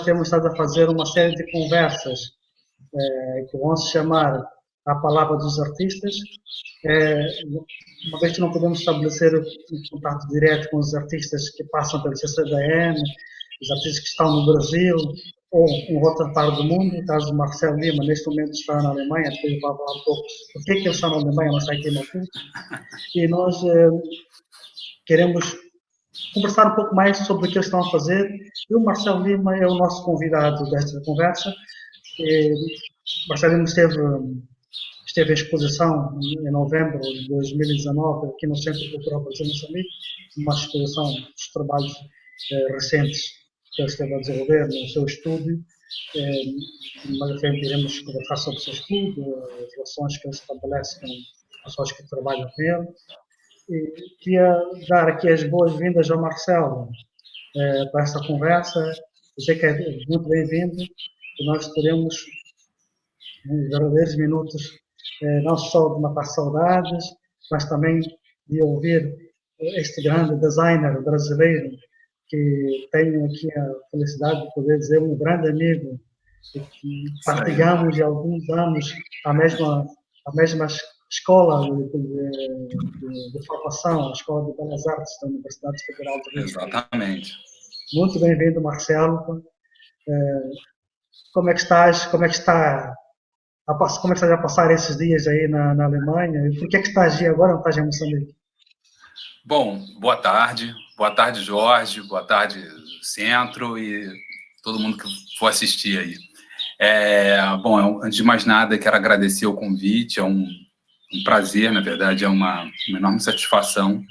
temos estado a fazer uma série de conversas que vão se chamar A Palavra dos Artistas. Uma vez que não podemos estabelecer um contato direto com os artistas que passam pelo CCDN, os artistas que estão no Brasil ou em outra parte do mundo, no caso do Marcelo Lima, neste momento está na Alemanha, depois vai falar um pouco por que ele está na Alemanha, não está aqui em Maputo, e nós queremos conversar um pouco mais sobre o que eles estão a fazer, e o Marcelo Lima é o nosso convidado desta conversa. Marcelo Lima esteve em exposição em novembro de 2019 aqui no Centro Cultural Brasil Moçambique, uma exposição dos trabalhos recentes que ele esteve a desenvolver no seu estúdio. Mais à frente iremos conversar sobre o seu estudo, as relações que ele estabelece com as pessoas que trabalham com ele. E queria dar aqui as boas-vindas ao Marcelo para esta conversa, dizer que é muito bem-vindo, e nós teremos uns verdadeiros minutos não só de matar saudades, mas também de ouvir este grande designer brasileiro que tenho aqui a felicidade de poder dizer um grande amigo e que partilhamos há alguns anos a mesma escola de formação, a Escola de Belas Artes da Universidade Federal de Rio. Exatamente. Muito bem-vindo, Marcelo. Como é que estás? Como é que estás a passar esses dias aí na Alemanha? E por que estás aí agora, não estás em Moçambique? Bom, boa tarde. Boa tarde, Jorge. Boa tarde, Centro e todo mundo que for assistir aí. Bom, antes de mais nada, quero agradecer o convite. É um prazer, na verdade, é uma enorme satisfação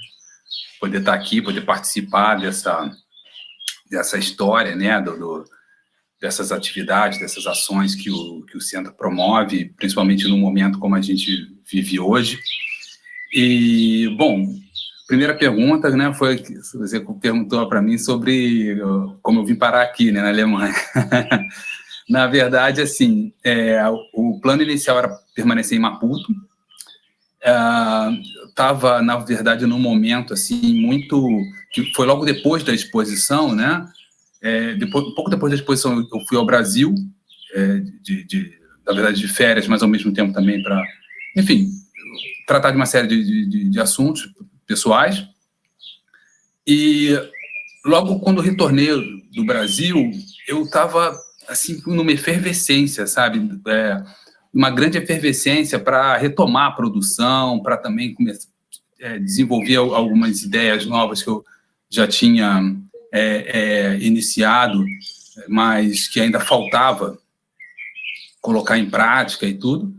poder estar aqui, poder participar dessa história, né, dessas atividades, dessas ações que o Centro promove, principalmente num momento como a gente vive hoje. E, bom, primeira pergunta, né, foi que você perguntou para mim sobre como eu vim parar aqui, né, na Alemanha. Na verdade, assim, o plano inicial era permanecer em Maputo. Estava, na verdade, num momento assim muito que foi logo depois da exposição, né? Pouco depois da exposição, eu fui ao Brasil, na verdade, de férias, mas ao mesmo tempo também para, enfim, tratar de uma série de assuntos pessoais. E logo quando retornei do Brasil, eu estava assim numa efervescência, sabe? Uma grande efervescência para retomar a produção, para também começar desenvolver algumas ideias novas que eu já tinha iniciado, mas que ainda faltava colocar em prática e tudo.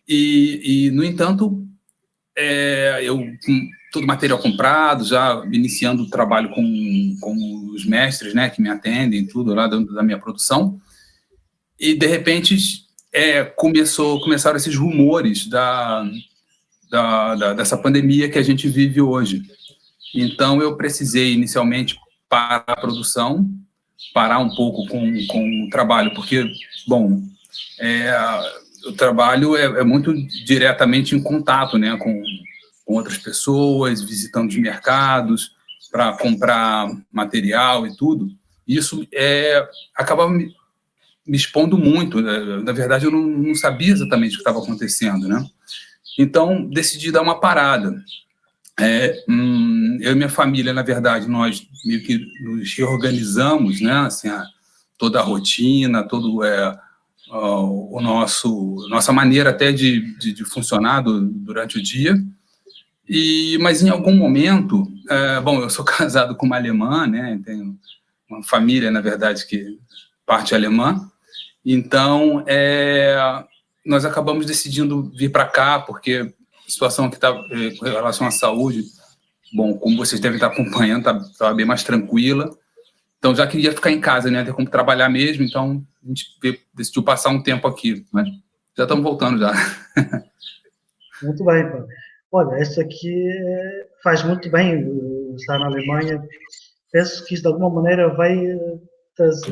E no entanto, eu com todo o material comprado, já iniciando o trabalho com os mestres, né, que me atendem, tudo lá da minha produção, e de repente começaram esses rumores dessa pandemia que a gente vive hoje. Então, eu precisei, inicialmente, parar a produção, parar um pouco com o trabalho, porque, bom, o trabalho é muito diretamente em contato, né, com outras pessoas, visitando os mercados, para comprar material e tudo. Isso acabava me expondo muito. Na verdade, eu não sabia exatamente o que estava acontecendo, né? Então, decidi dar uma parada. Eu e minha família, na verdade, nós meio que nos reorganizamos, né? Assim, toda a rotina, todo nossa maneira até de funcionar durante o dia. Mas em algum momento, bom, eu sou casado com uma alemã, né? Tenho uma família, na verdade, que parte alemã. Então, nós acabamos decidindo vir para cá, porque a situação que está com relação à saúde, bom, como vocês devem estar acompanhando, estava bem mais tranquila. Então, já queria ficar em casa, né? Ter como trabalhar mesmo, então a gente decidiu passar um tempo aqui, mas já estamos voltando já. Muito bem, pô. Olha, isso aqui faz muito bem estar na Alemanha. Penso que isso, de alguma maneira, vai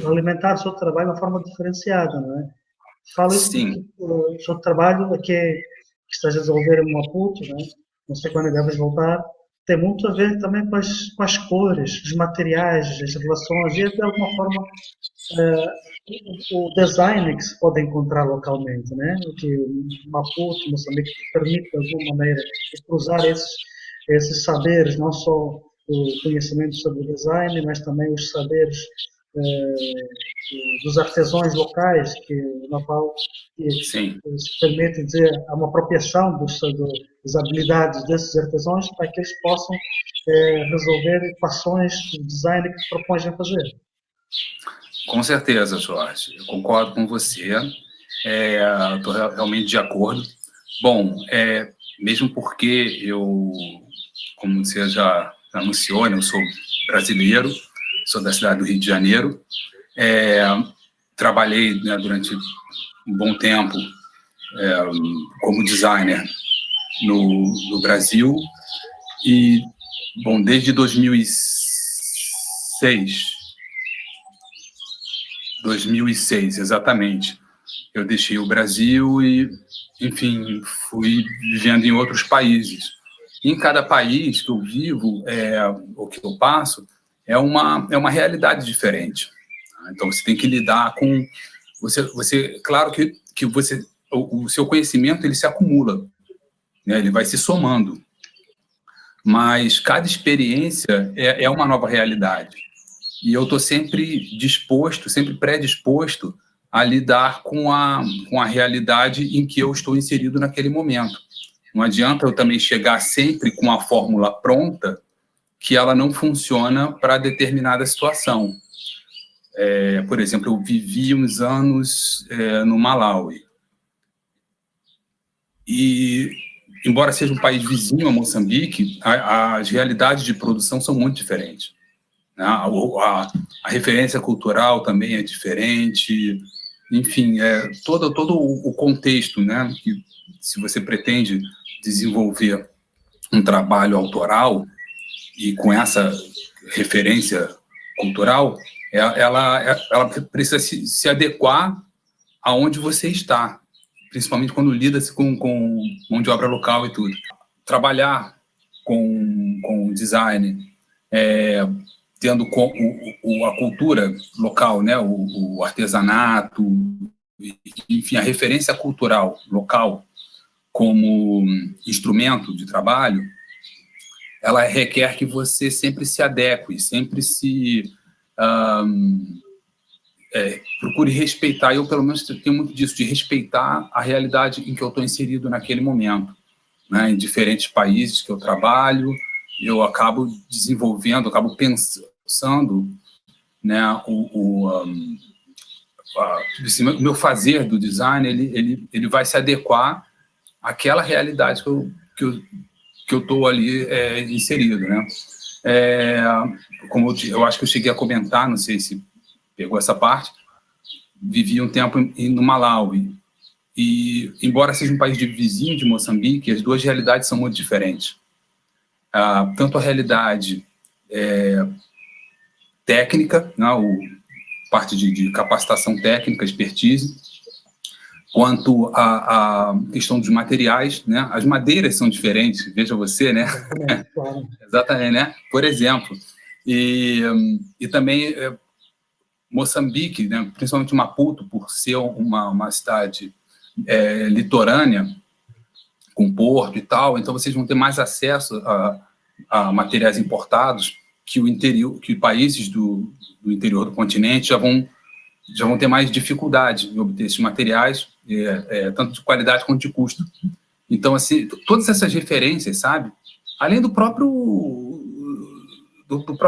alimentar o seu trabalho de uma forma diferenciada, não é? Fala isso porque o seu trabalho que estás a desenvolver em Maputo, não é? Não sei quando deves voltar, tem muito a ver também com as cores, os materiais, as relações, e de alguma forma o design que se pode encontrar localmente, né? O que Maputo, Moçambique, permite de alguma maneira cruzar esses saberes, não só o conhecimento sobre o design, mas também os saberes dos artesãos locais, que na qual Sim. se permite dizer a uma apropriação das habilidades desses artesãos para que eles possam resolver equações de design que propõem a fazer. Com certeza, Jorge. Eu concordo com você. Estou realmente de acordo. Bom, mesmo porque eu, como você já anunciou, né, eu sou brasileiro, sou da cidade do Rio de Janeiro, trabalhei, né, durante um bom tempo como designer no Brasil e, bom, desde 2006, exatamente, eu deixei o Brasil e, enfim, fui vivendo em outros países. Em cada país que eu vivo, ou que eu passo, é uma realidade diferente. Então, você tem que lidar com... claro que o seu conhecimento ele se acumula, né? Ele vai se somando, mas cada experiência é uma nova realidade. E eu estou sempre disposto, sempre predisposto a lidar com a realidade em que eu estou inserido naquele momento. Não adianta eu também chegar sempre com a fórmula pronta que ela não funciona para determinada situação. Por exemplo, eu vivi uns anos no Malawi. E, embora seja um país vizinho a Moçambique, as realidades de produção são muito diferentes. A referência cultural também é diferente, enfim, todo o contexto, né, que se você pretende desenvolver um trabalho autoral e com essa referência cultural, ela precisa se adequar aonde você está, principalmente quando lida-se com mão de obra local e tudo. Trabalhar com design, tendo a cultura local, né, o artesanato, enfim, a referência cultural local como instrumento de trabalho, ela requer que você sempre se adeque, sempre se procure respeitar. Eu, pelo menos, tenho muito disso, de respeitar a realidade em que eu estou inserido naquele momento. Né? Em diferentes países que eu trabalho, eu acabo desenvolvendo, acabo pensando, né, o meu fazer do design, ele vai se adequar àquela realidade que eu estou ali inserido, né? Como eu acho que eu cheguei a comentar, não sei se pegou essa parte, vivi um tempo no Malawi, e embora seja um país vizinho de Moçambique, as duas realidades são muito diferentes. Tanto a realidade técnica, né, parte de capacitação técnica, expertise, quanto a questão dos materiais, né? As madeiras são diferentes, veja você, né? Claro. Exatamente, né? Por exemplo. E também Moçambique, né? Principalmente Maputo, por ser uma cidade litorânea, com porto e tal, então vocês vão ter mais acesso a materiais importados que o interior, que países do interior do continente já vão ter mais dificuldade em obter esses materiais, tanto de qualidade quanto de custo. Então, assim, todas essas referências, sabe? Além do próprio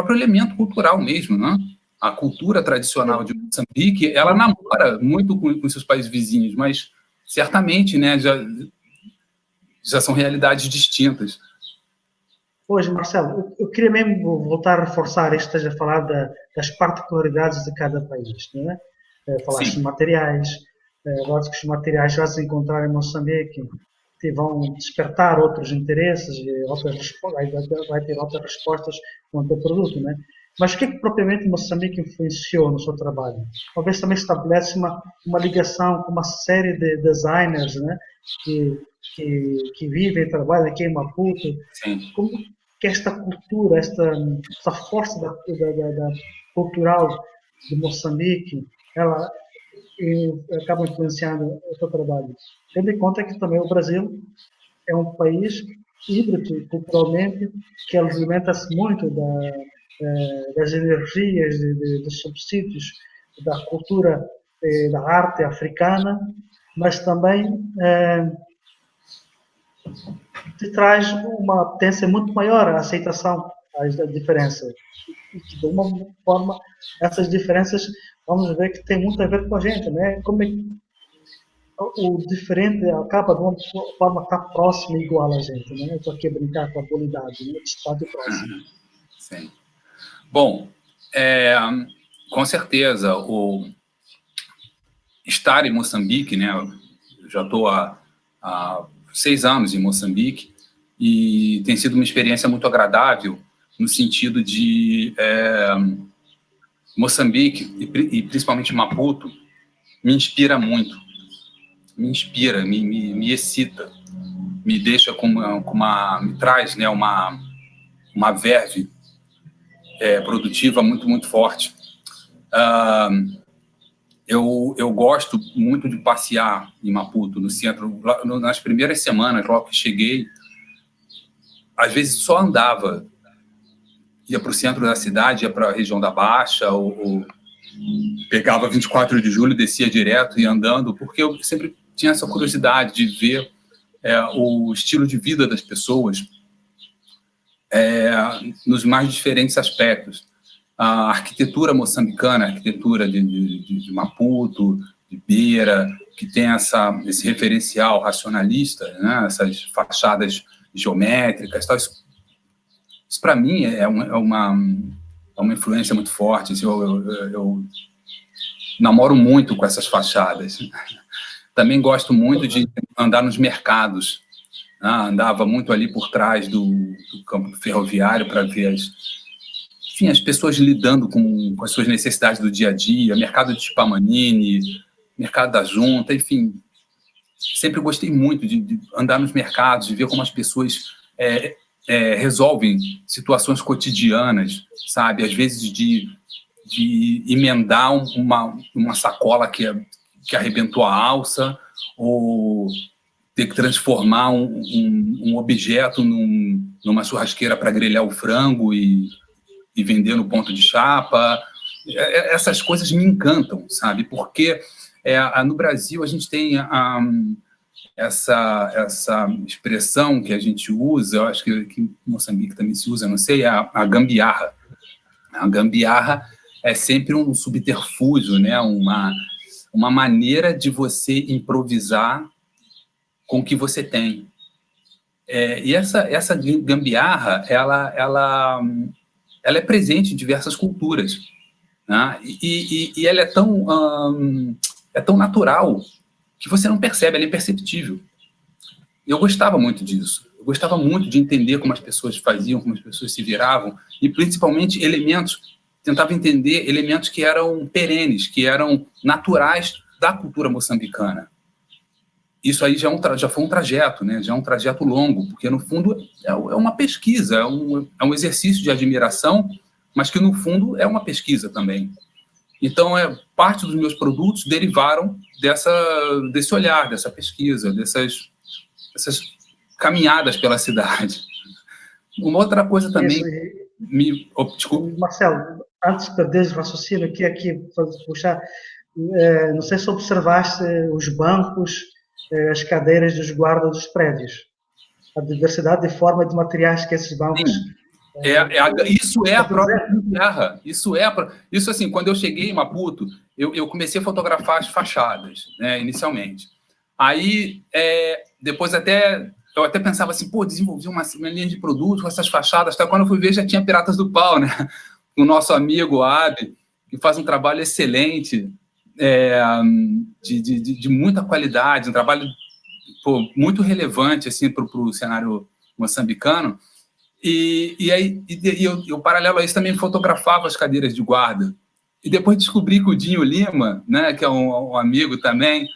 elemento cultural mesmo, né? A cultura tradicional de Moçambique, ela namora muito com seus países vizinhos, mas certamente, né, já são realidades distintas. Pois, Marcelo, eu queria mesmo voltar a reforçar isto, esteja a falar das particularidades de cada país, não é? Falaste de materiais, lógico que os materiais já se encontrar em Moçambique que vão despertar outros interesses e vai ter outras respostas quanto ao produto, né? Mas o que é que propriamente Moçambique influenciou no seu trabalho? Talvez também estabelece uma ligação com uma série de designers, né? Que vivem e trabalham aqui em Maputo. Sim. que esta cultura, essa força da cultural de Moçambique, ela acaba influenciando o seu trabalho. Tendo em conta que também o Brasil é um país híbrido culturalmente, que alimenta-se muito das energias, dos subsídios da cultura, da arte africana, mas também te traz uma tendência muito maior à aceitação às diferenças. E que, de uma forma, essas diferenças, vamos ver que tem muito a ver com a gente, né? Como é que o diferente acaba de uma forma estar próximo e igual a gente, né? Eu estou aqui a brincar com a dualidade, né? Distante e próximo. Sim. Bom, com certeza, estar em Moçambique, né? Eu já estou há 6 anos em Moçambique e tem sido uma experiência muito agradável no sentido de Moçambique e principalmente Maputo me inspira muito, me excita, me deixa me traz, né, uma verve produtiva muito forte. Eu gosto muito de passear em Maputo, no centro. Nas primeiras semanas, logo que cheguei, às vezes só andava, ia para o centro da cidade, ia para a região da Baixa, ou pegava 24 de julho, descia direto e andando, porque eu sempre tinha essa curiosidade de ver o estilo de vida das pessoas nos mais diferentes aspectos. A arquitetura moçambicana, a arquitetura de Maputo, de Beira, que tem esse referencial racionalista, né? Essas fachadas geométricas, tal. Isso para mim é uma influência muito forte. Assim, eu namoro muito com essas fachadas. Também gosto muito de andar nos mercados. Andava muito ali por trás do campo ferroviário para ver as pessoas lidando com as suas necessidades do dia a dia, mercado de Chipamanini, mercado da Junta, enfim. Sempre gostei muito de andar nos mercados, de ver como as pessoas resolvem situações cotidianas, sabe? Às vezes de emendar uma sacola que arrebentou a alça, ou ter que transformar um objeto numa churrasqueira para grelhar o frango e vender no ponto de chapa. Essas coisas me encantam, sabe? Porque no Brasil a gente tem essa expressão que a gente usa, eu acho que em Moçambique também se usa, não sei, a gambiarra. A gambiarra é sempre um subterfúgio, né? Uma maneira de você improvisar com o que você tem. E essa gambiarra, ela é presente em diversas culturas, né? E ela é tão natural que você não percebe, ela é imperceptível. Eu gostava muito disso. Eu gostava muito de entender como as pessoas faziam, como as pessoas se viravam, e principalmente tentava entender elementos que eram perenes, que eram naturais da cultura moçambicana. Isso aí já foi um trajeto, né? Já é um trajeto longo, porque, no fundo, é uma pesquisa, é um exercício de admiração, mas que, no fundo, é uma pesquisa também. Então, parte dos meus produtos derivaram desse olhar, dessa pesquisa, dessas caminhadas pela cidade. Uma outra coisa também... Desculpe. Marcelo, antes de perderes o raciocínio, aqui puxar, não sei se observaste os bancos, as cadeiras dos guardas dos prédios. A diversidade de forma de materiais que esses bancos... Isso é a própria gambiarra. Isso, assim, quando eu cheguei em Maputo, eu comecei a fotografar as fachadas, né, inicialmente. Aí, depois eu até pensava assim, desenvolvi uma linha de produto com essas fachadas. Até quando eu fui ver, já tinha Piratas do Pau, né? O nosso amigo Abi, que faz um trabalho excelente, de muita qualidade, um trabalho muito relevante assim, para o cenário moçambicano. E eu, paralelo a isso, também fotografava as cadeiras de guarda. E depois descobri que o Dinho Lima, né, que é um amigo também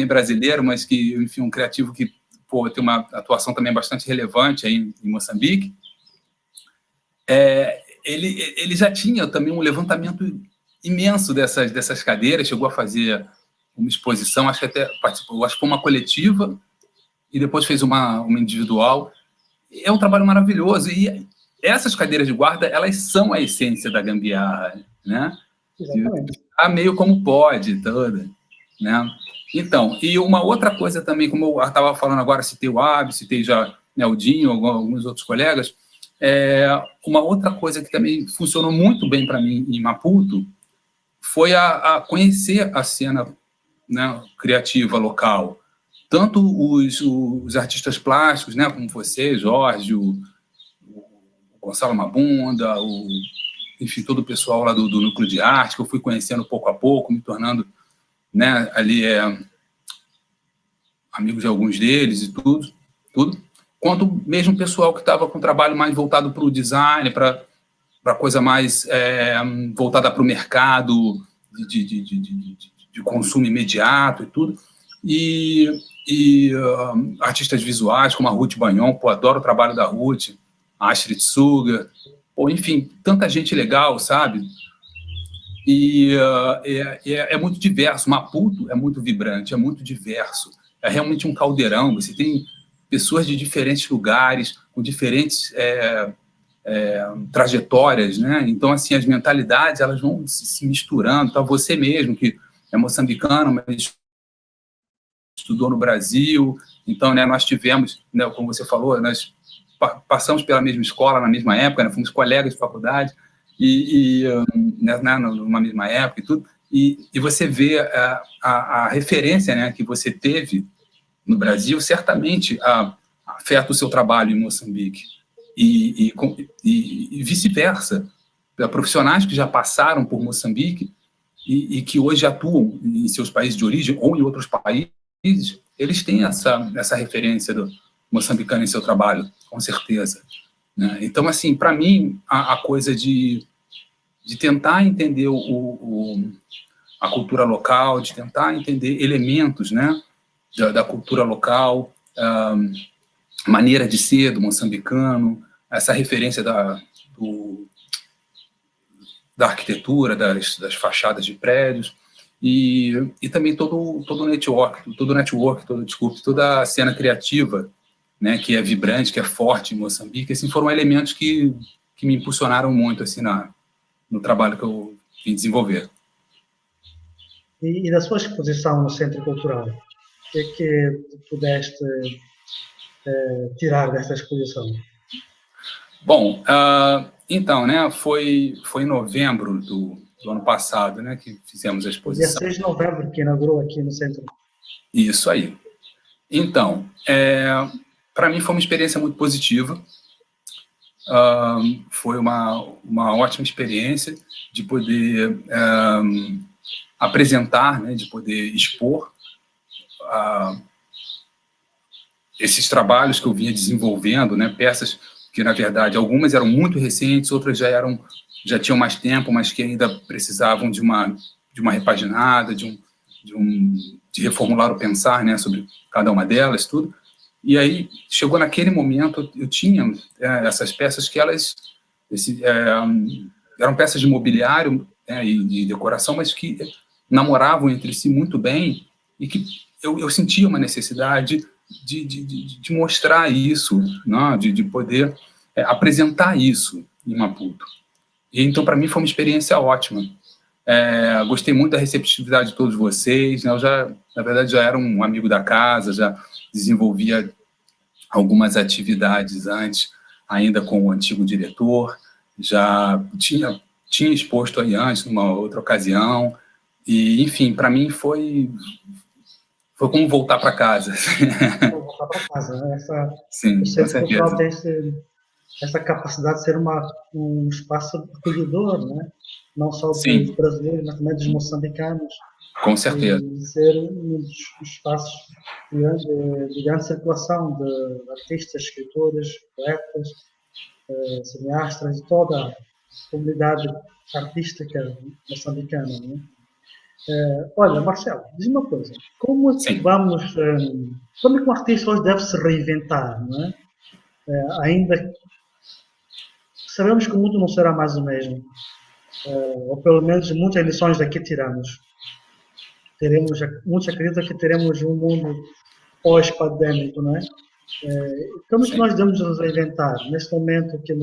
brasileiro, mas que, enfim, um criativo que tem uma atuação também bastante relevante aí em Moçambique, ele já tinha também um levantamento imenso dessas cadeiras, chegou a fazer uma exposição, acho que até participou, acho que foi uma coletiva, e depois fez uma individual. É um trabalho maravilhoso, e essas cadeiras de guarda, elas são a essência da gambiarra, né? Exatamente. Meio como pode, toda, né? Então, e uma outra coisa também, como eu estava falando agora, citei o Ab, citei já, né, o Dinho, alguns outros colegas, uma outra coisa que também funcionou muito bem para mim em Maputo foi a conhecer a cena, né, criativa local. Tanto os artistas plásticos, né, como você, Jorge, o Gonçalo Mabunda, enfim, todo o pessoal lá do Núcleo de Arte, que eu fui conhecendo pouco a pouco, me tornando, né, ali amigo de alguns deles e tudo, quanto mesmo o pessoal que estava com trabalho mais voltado para o design, para coisa mais voltada para o mercado de consumo imediato e tudo, e artistas visuais como a Ruth Banhon, pô, adoro o trabalho da Ruth, a Astrid Suga, pô, enfim, tanta gente legal, sabe? E é muito diverso. Maputo é muito vibrante, é muito diverso. É realmente um caldeirão. Você tem pessoas de diferentes lugares, com diferentes trajetórias, né? Então, assim, as mentalidades elas vão se misturando. Então, você mesmo, que é moçambicano, mas estudou no Brasil. Então, né, nós tivemos, né, como você falou, nós passamos pela mesma escola na mesma época, né, fomos colegas de faculdade, né, numa mesma época e tudo, e você vê a referência, né, que você teve no Brasil, certamente afeta o seu trabalho em Moçambique, e vice-versa. Profissionais que já passaram por Moçambique e que hoje atuam em seus países de origem ou em outros países, eles têm essa referência do moçambicano em seu trabalho, com certeza, né? Então, assim, para mim, a coisa de tentar entender a cultura local, de tentar entender elementos, né, da cultura local, maneira de ser do moçambicano, essa referência da arquitetura, das fachadas de prédios, e também todo o network, toda a cena criativa, né, que é vibrante, que é forte em Moçambique. Assim, foram elementos que me impulsionaram muito assim, no trabalho que eu vim desenvolver. E da sua exposição no Centro Cultural, o que é que pudeste tirar desta exposição? Bom, então, né, foi em novembro do ano passado, né, que fizemos a O dia exposição. 6 de novembro, que inaugurou aqui no Centro. Isso aí. Então, para mim foi uma experiência muito positiva. Foi uma ótima experiência de poder apresentar, né, de poder expor esses trabalhos que eu vinha desenvolvendo, né, peças que, na verdade, algumas eram muito recentes, outras já tinham mais tempo, mas que ainda precisavam de uma repaginada, de reformular o pensar, né, sobre cada uma delas, tudo. E aí, chegou naquele momento, eu tinha essas peças que elas eram peças de mobiliário, né, e de decoração, mas que namoravam entre si muito bem, e que eu sentia uma necessidade de mostrar isso, né, de poder apresentar isso em Maputo. E então, para mim, foi uma experiência ótima. Gostei muito da receptividade de todos vocês, né? Na verdade, já era um amigo da casa, já desenvolvia algumas atividades antes, ainda com o antigo diretor, já tinha exposto aí antes, numa outra ocasião, e, enfim, para mim foi como voltar para casa. Voltar para casa, né? Sim, o com Centro Cultural certeza. tem essa capacidade de ser um espaço acolhedor, né? Não só dos Sim, brasileiros, mas também dos moçambicanos, com certeza. e ser um dos espaços de grande circulação de artistas, escritores, poetas, cineastas e toda a comunidade artística moçambicana, né? Olha, Marcelo, diz uma coisa. Como é que Sim. como é que um artista hoje deve se reinventar, não é? Ainda sabemos que o mundo não será mais o mesmo, ou pelo menos muitas lições daqui tiramos. Muitos acreditam que teremos um mundo pós-pandêmico, não é? Como é que Sim. nós devemos nos reinventar neste momento que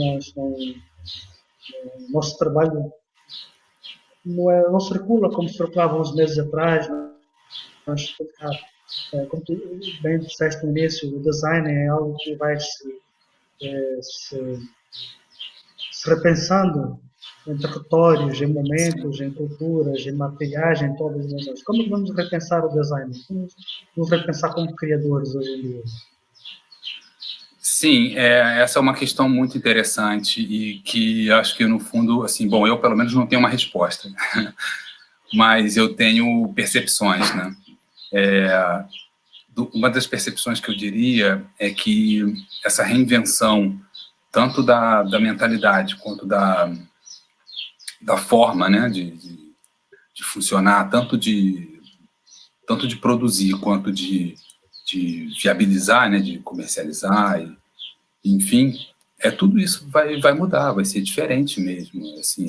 nosso trabalho não circula como circulava uns meses atrás? Nós, como tu bem disseste no início, o design é algo que vai se repensando em territórios, em momentos, em culturas, em materiais, em todas as dimensões. Como é que vamos repensar o design? Como vamos repensar como criadores hoje em dia? Sim, essa é uma questão muito interessante e que acho que, no fundo, assim, bom, eu pelo menos não tenho uma resposta, mas eu tenho percepções, né? Uma das percepções que eu diria é que essa reinvenção, tanto da mentalidade quanto da forma, né, de funcionar, tanto de produzir quanto de viabilizar, né, de comercializar, enfim, tudo isso vai mudar, vai ser diferente mesmo. Assim,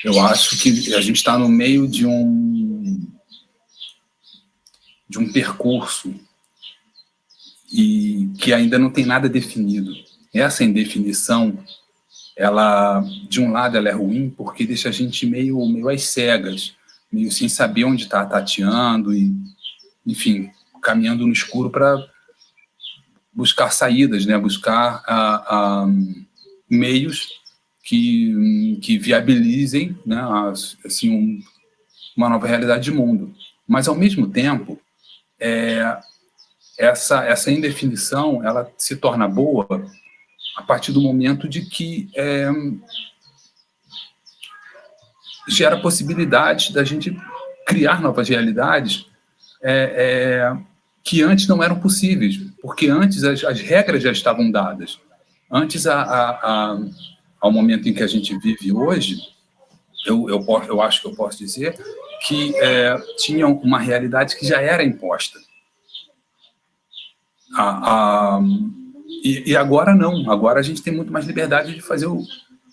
eu acho que a gente está no meio de um percurso e que ainda não tem nada definido. Essa indefinição, ela, de um lado, ela é ruim porque deixa a gente meio às cegas, meio sem saber onde está tateando e, enfim, caminhando no escuro para buscar saídas, né? Buscar meios que viabilizem, né? Assim, uma nova realidade de mundo. Mas, ao mesmo tempo, essa indefinição ela se torna boa a partir do momento de que gera possibilidade da gente criar novas realidades que antes não eram possíveis, porque antes as regras já estavam dadas. Antes, ao momento em que a gente vive hoje, eu acho que eu posso dizer que tinha uma realidade que já era imposta. E agora não, agora a gente tem muito mais liberdade de fazer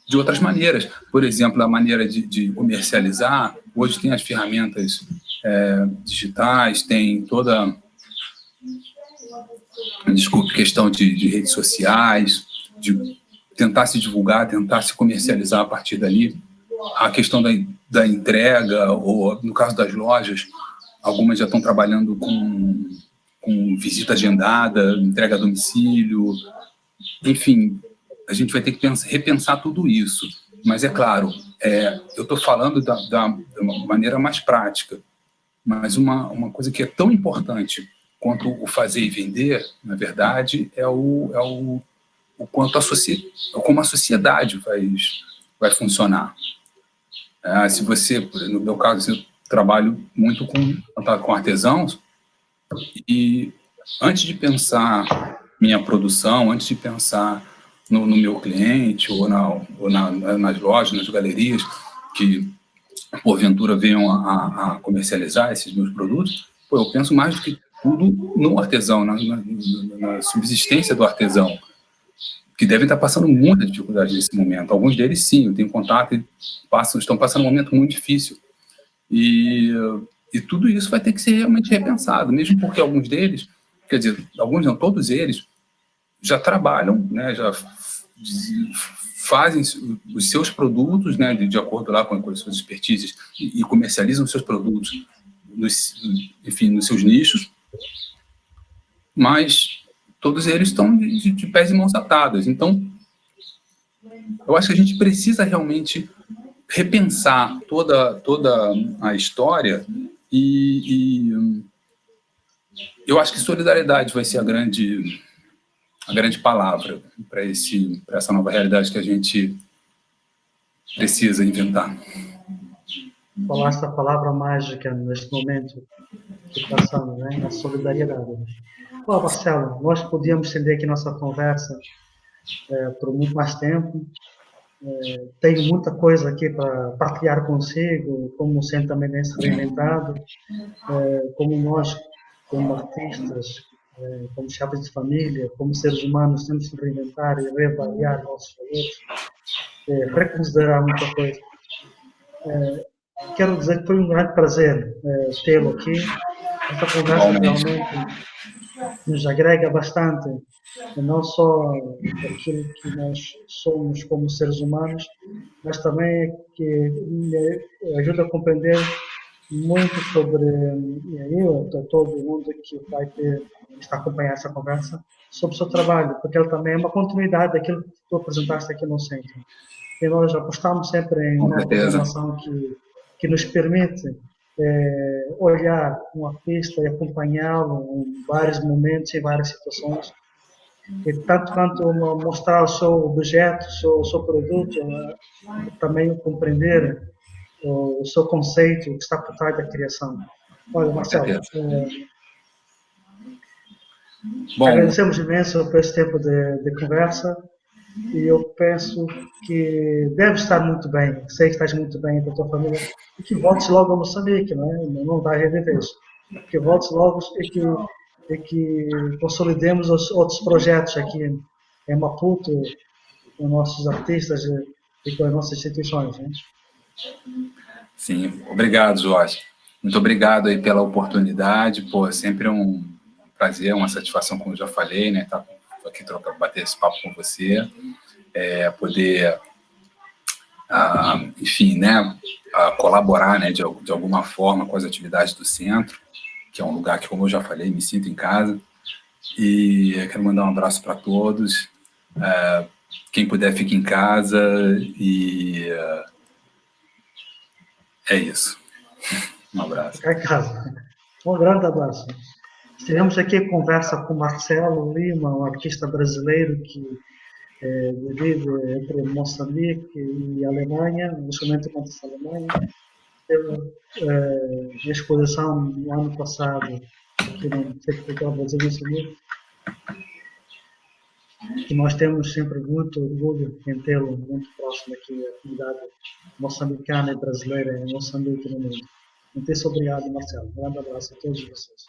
de outras maneiras. Por exemplo, a maneira de comercializar, hoje tem as ferramentas digitais, tem toda, desculpe, questão de redes sociais, de tentar se divulgar, tentar se comercializar a partir dali. A questão da entrega, ou no caso das lojas, algumas já estão trabalhando com visita agendada, entrega a domicílio, enfim, a gente vai ter que repensar tudo isso. Mas, é claro, eu estou falando da maneira mais prática, mas uma coisa que é tão importante quanto o fazer e vender, na verdade, é o quanto como a sociedade vai funcionar. Se você, no meu caso, eu trabalho muito com artesãos, e antes de pensar minha produção, antes de pensar no meu cliente ou nas lojas, nas galerias que porventura venham a comercializar esses meus produtos, eu penso mais do que tudo no artesão, na subsistência do artesão, que devem estar passando muita dificuldade nesse momento. Alguns deles, sim, eu tenho contato e estão passando um momento muito difícil. E tudo isso vai ter que ser realmente repensado, mesmo porque alguns deles, quer dizer, alguns não, todos eles, já trabalham, né, já fazem os seus produtos, né, de acordo lá com as suas expertises, e comercializam os seus produtos, enfim, nos seus nichos, mas todos eles estão de pés e mãos atadas. Então, eu acho que a gente precisa realmente repensar toda a história e eu acho que solidariedade vai ser a grande palavra para essa nova realidade que a gente precisa inventar. Falaste a palavra mágica neste momento que passamos, né? A solidariedade. Bom, Marcelo, nós podíamos estender aqui nossa conversa por muito mais tempo. Tenho muita coisa aqui para partilhar consigo, como sendo também nesse reinventado, como nós, como artistas, como chefes de família, como seres humanos, temos que reinventar e reavaliar nossos valores, reconsiderar muita coisa. Quero dizer que foi um grande prazer tê-lo aqui. Esta conversa realmente nos agrega bastante, não só aquilo que nós somos como seres humanos, mas também que me ajuda a compreender muito sobre eu, todo mundo que vai está a acompanhar essa conversa, sobre o seu trabalho, porque ele também é uma continuidade daquilo que tu apresentaste aqui no centro. E nós apostamos sempre em Com uma certeza. programação que nos permite olhar um artista e acompanhá-lo em vários momentos, em várias situações, e tanto quanto mostrar o seu objeto, o seu produto, também compreender o seu conceito que está por trás da criação. Olha, Com Marcelo, certeza. Bom, agradecemos imenso por esse tempo de conversa e eu penso que deve estar muito bem, sei que estás muito bem com a tua família e que voltes logo a Moçambique, não é? Não vais reviver isso. Que voltes logo e que consolidemos os outros projetos aqui em Maputo, com nossos artistas e com as nossas instituições. Né? Sim, obrigado, Jorge. Muito obrigado aí pela oportunidade. Pô, sempre um prazer, uma satisfação, como eu já falei, né? Estar aqui bater esse papo com você, poder, enfim, né? Colaborar, né? De alguma forma com as atividades do centro, que é um lugar que, como eu já falei, me sinto em casa. E eu quero mandar um abraço para todos. Quem puder, fique em casa e é isso. Um abraço. Fica em casa. Um grande abraço. Estivemos aqui em conversa com Marcelo Lima, um artista brasileiro que vive entre Moçambique e Alemanha, justamente contra a Alemanha. Teve a exposição no ano passado aqui no Centro Cultural Brasil Moçambique, que nós temos sempre muito orgulho em tê-lo muito próximo aqui à comunidade moçambicana e brasileira em Moçambique e no mundo. Muito obrigado, Marcelo. Um grande abraço a todos vocês.